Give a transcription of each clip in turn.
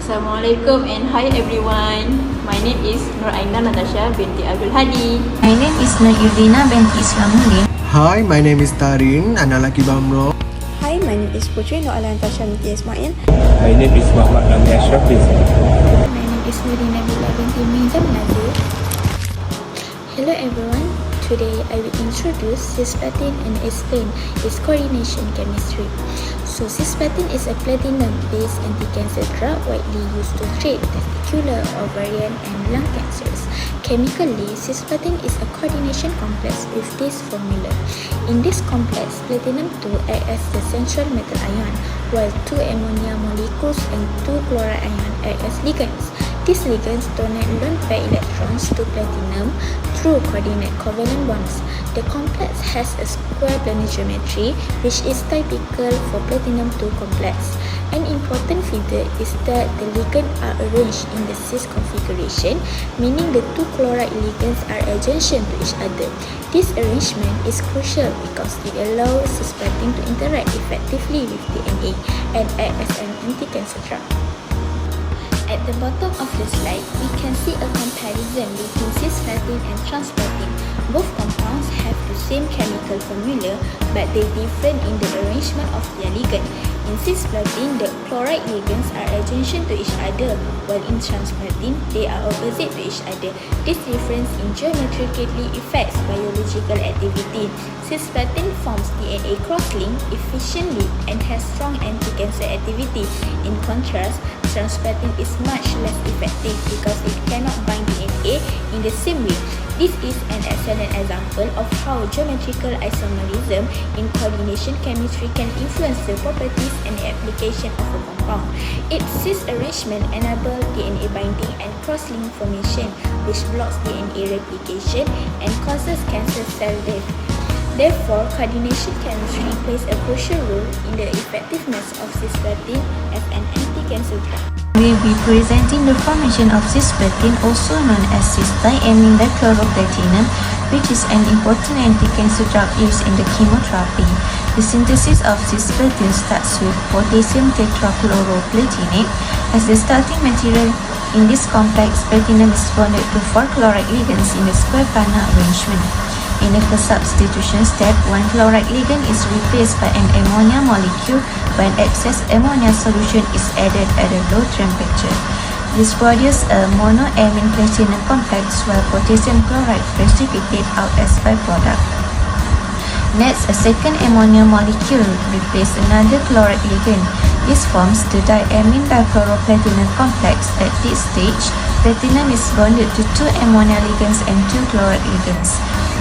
Assalamualaikum and hi everyone. My name is Nur Aina Natasha binti Abdul Hadi. My name is Nur Irdina binti Islamuddin. Hi, my name is Tarin, anak laki Bamro. Hi, my name is Putri Nur Alan Tasha binti Ismail. My name is Muhammad Rami Ashraf bin My name is Nurina Bila binti Mizam Nazir. Hello everyone. Today I will introduce cisplatin and explain its coordination chemistry. So cisplatin is a platinum-based anti-cancer drug widely used to treat testicular, ovarian and lung cancers. Chemically, cisplatin is a coordination complex with this formula. In this complex, platinum-2 acts as the central metal ion, while 2 ammonia molecules and 2 chloride ion act as ligands. These ligands donate lone pair electrons to platinum through coordinate covalent bonds. The complex has a square planar geometry, which is typical for platinum-2 complex. An important feature is that the ligands are arranged in the cis configuration, meaning the 2 chloride ligands are adjacent to each other. This arrangement is crucial because it allows cisplatin to interact effectively with DNA and act as an anti-cancer drug. At the bottom of the slide, we can see a comparison between cisplatin and transplatin. Both compounds have the same chemical formula, but they differ in the arrangement of their ligand. In cisplatin, the chloride ligands are adjacent to each other, while in transplatin, they are opposite to each other. This difference in geometrically affects biological activity. Cisplatin forms DNA cross-link efficiently and has strong anti-cancer activity. In contrast, transplatin is much less effective because it cannot bind DNA in the same way. This is an excellent example of how geometrical isomerism in coordination chemistry can influence the properties and application of a compound. Its cis arrangement enables DNA binding and cross-link formation, which blocks DNA replication and causes cancer cell death. Therefore, coordination chemistry plays a crucial role in the effectiveness of cisplatin as an anti-cancer drug. We will be presenting the formation of cisplatin, also known as cis-diamine dichloroplatinum, which is an important anti-cancer drug used in the chemotherapy. The synthesis of cisplatin starts with potassium tetrachloroplatinate. As the starting material in this complex, platinum is bonded to 4 chloride ligands in a square planar arrangement. In the first substitution step, 1 chloride ligand is replaced by an ammonia molecule when excess ammonia solution is added at a low temperature. This produces a monoamine platinum complex while potassium chloride precipitates out as byproduct. Next, a second ammonia molecule replaces another chloride ligand. This forms the diamine dichloroplatinum complex. At this stage, platinum is bonded to 2 ammonia ligands and 2 chloride ligands.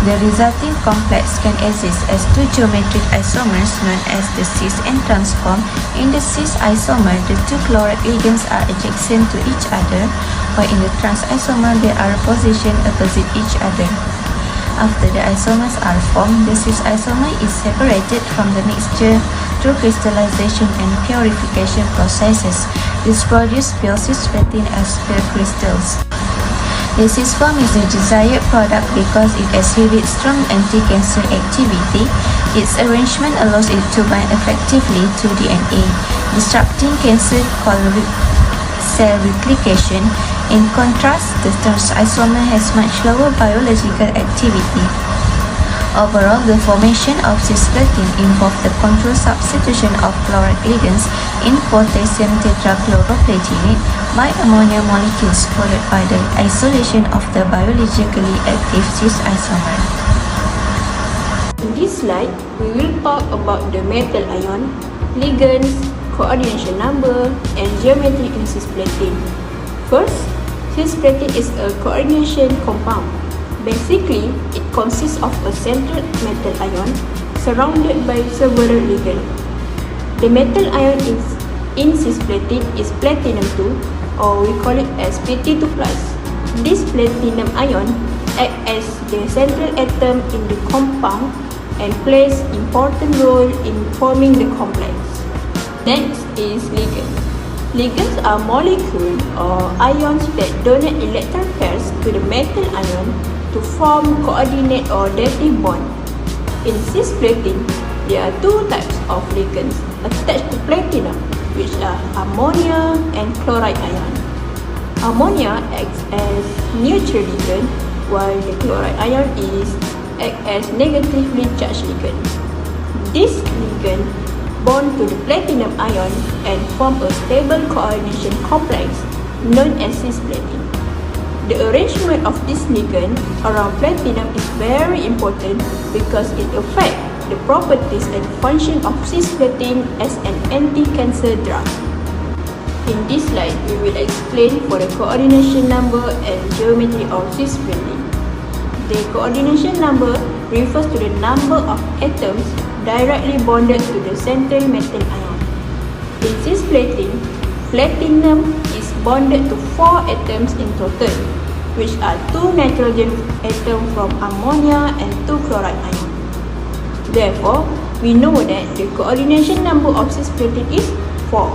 The resulting complex can exist as 2 geometric isomers known as the cis and transform. In the cis isomer, the 2 chloride ligands are adjacent to each other, while in the trans isomer, they are positioned opposite each other. After the isomers are formed, the cis isomer is separated from the mixture through crystallization and purification processes. This produces pure cisplatin as pure crystals. The cis form is the desired product because it exhibits strong anti-cancer activity. Its arrangement allows it to bind effectively to DNA, disrupting cancer cell replication. In contrast, the trans isomer has much lower biological activity. Overall, the formation of cisplatin involves the controlled substitution of chloride ligands in potassium tetrachloroplatinate by ammonia molecules, followed by the isolation of the biologically active cis isomer. In this slide, we will talk about the metal ion, ligands, coordination number, and geometry in cisplatin. First, cisplatin is a coordination compound. Basically, it consists of a central metal ion surrounded by several ligands. The metal ion in cisplatin is platinum-2, or we call it as Pt2+. This platinum ion acts as the central atom in the compound and plays important role in forming the complex. Next is ligands. Ligands are molecules or ions that donate electron pairs to the metal ion to form coordinate or dative bond. In cisplatin, there are 2 types of ligands attached to platinum. which are ammonia and chloride ion. Ammonia acts as neutral ligand, while the chloride ion acts as negatively charged ligand. This ligand bond to the platinum ion and form a stable coordination complex known as cisplatin. The arrangement of this ligand around platinum is very important because it affects the properties and function of cisplatin as an anti-cancer drug. In this slide, we will explain for the coordination number and geometry of cisplatin. The coordination number refers to the number of atoms directly bonded to the central metal ion. In cisplatin, platinum is bonded to 4 atoms in total, which are 2 nitrogen atoms from ammonia and 2 chloride ions. Therefore, we know that the coordination number of cisplatin is 4.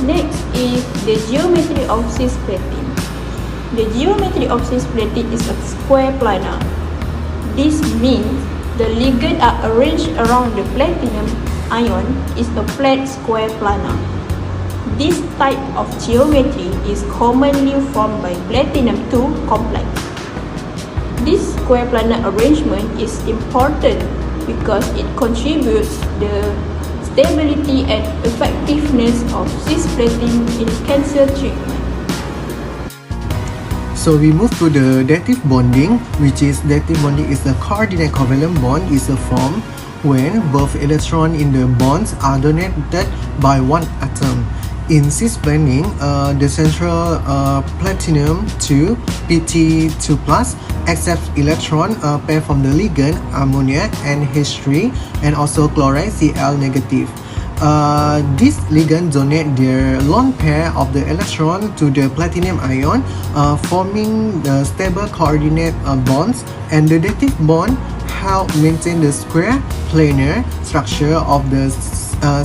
Next is the geometry of cisplatin. The geometry of cisplatin is a square planar. This means the ligands are arranged around the platinum ion is a flat square planar. This type of geometry is commonly formed by platinum-2 complex. This square planar arrangement is important because it contributes the stability and effectiveness of cisplatin in cancer treatment. So we move to the dative bonding, which is dative bonding is the coordinate covalent bond is a form when both electrons in the bonds are donated by one atom. In cisplatin, the central platinum 2 Pt2 plus accepts electron pair from the ligand ammonia and H3 and also chloride Cl negative. These ligands donate their lone pair of the electron to the platinum ion, forming the stable coordinate bonds, and the dative bond help maintain the square planar structure of the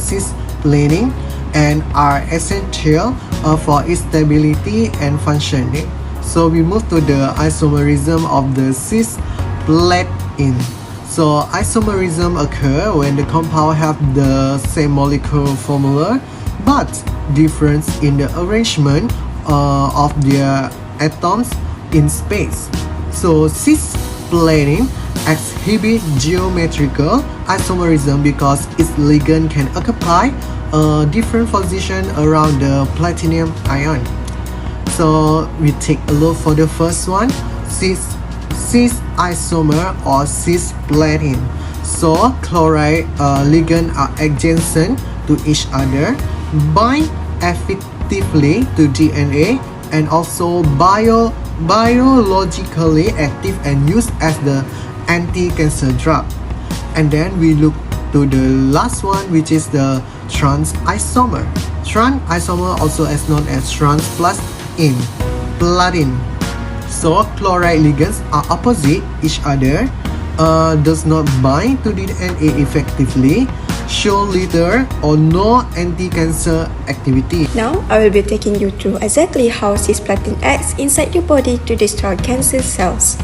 cisplatin and are essential for its stability and functioning. So we move to the isomerism of the cisplatin. So isomerism occur when the compound have the same molecular formula but difference in the arrangement of their atoms in space. So cisplatin exhibit geometrical isomerism because its ligand can occupy a different position around the platinum ion. So we take a look for the first one, cis isomer or cisplatin. So chloride ligand are adjacent to each other, bind effectively to DNA, and also biologically active and used as the anti-cancer drug. And then we look to the last one, which is the trans isomer. Trans isomer also is known as trans plus in platin. So chloride ligands are opposite each other, does not bind to the DNA effectively, show little or no anti-cancer activity. Now, I will be taking you through exactly how cisplatin acts inside your body to destroy cancer cells.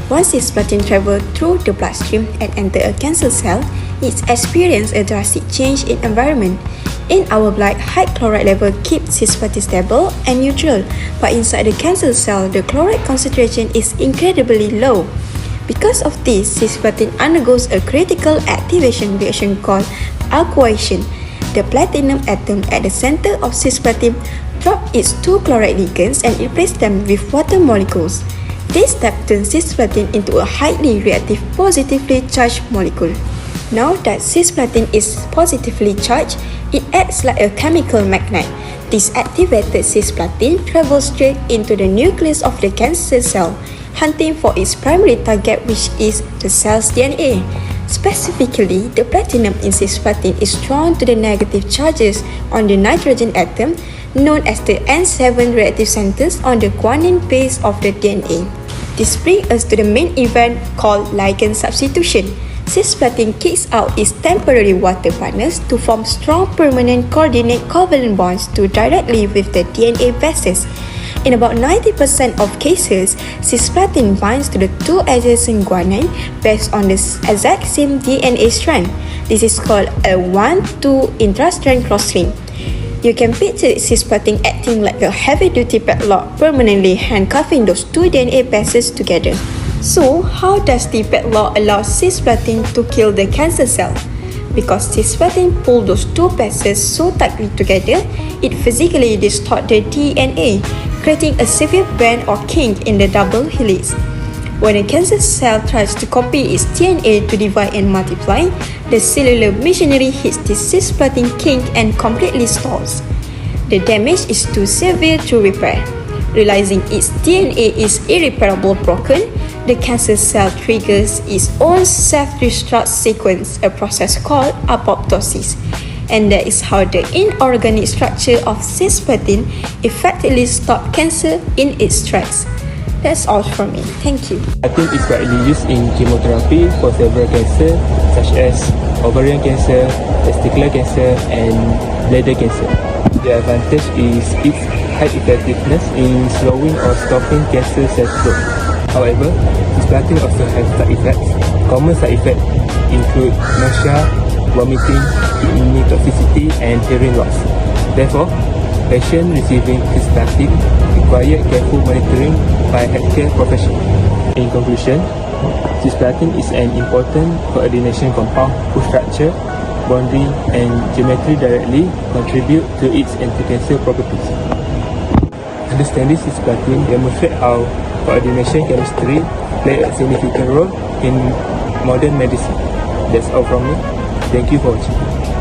Once cisplatin travels through the bloodstream and enter a cancer cell, it experiences a drastic change in environment. In our blood, high chloride level keeps cisplatin stable and neutral, but inside the cancer cell, the chloride concentration is incredibly low. Because of this, cisplatin undergoes a critical activation reaction called alkoation. The platinum atom at the center of cisplatin drops its 2 chloride ligands and replaces them with water molecules. This step turns cisplatin into a highly reactive positively charged molecule. Now that cisplatin is positively charged, it acts like a chemical magnet. This activated cisplatin travels straight into the nucleus of the cancer cell, hunting for its primary target, which is the cell's DNA. Specifically, the platinum in cisplatin is drawn to the negative charges on the nitrogen atom, known as the N7 reactive centers on the guanine base of the DNA. This brings us to the main event called ligand substitution. Cisplatin kicks out its temporary water partners to form strong permanent coordinate covalent bonds to directly with the DNA bases. In about 90% of cases, cisplatin binds to the 2 adjacent guanine based on the exact same DNA strand. This is called a 1-2 intrastrand cross-link. You can picture cisplatin acting like a heavy-duty padlock, permanently handcuffing those two DNA bases together. So, how does the padlock allow cisplatin to kill the cancer cell? Because cisplatin pulls those two bases so tightly together, it physically distorts the DNA, creating a severe bend or kink in the double helix. When a cancer cell tries to copy its DNA to divide and multiply, the cellular machinery hits the cisplatin kink and completely stalls. The damage is too severe to repair. Realizing its DNA is irreparably broken, the cancer cell triggers its own self-destruct sequence, a process called apoptosis. And that is how the inorganic structure of cisplatin effectively stops cancer in its tracks. That's all from me. Thank you. Cisplatin is widely used in chemotherapy for several cancers such as ovarian cancer, testicular cancer, and bladder cancer. The advantage is its high effectiveness in slowing or stopping cancer cell growth. However, cisplatin also has side effects. Common side effects include nausea, vomiting, kidney toxicity, and hearing loss. Therefore, patients receiving cisplatin require careful monitoring by healthcare professionals. In conclusion, cisplatin is an important coordination compound whose structure, bonding, and geometry directly contribute to its anti-cancer properties. Understanding cisplatin demonstrates how coordination chemistry plays a significant role in modern medicine. That's all from me. Thank you for watching.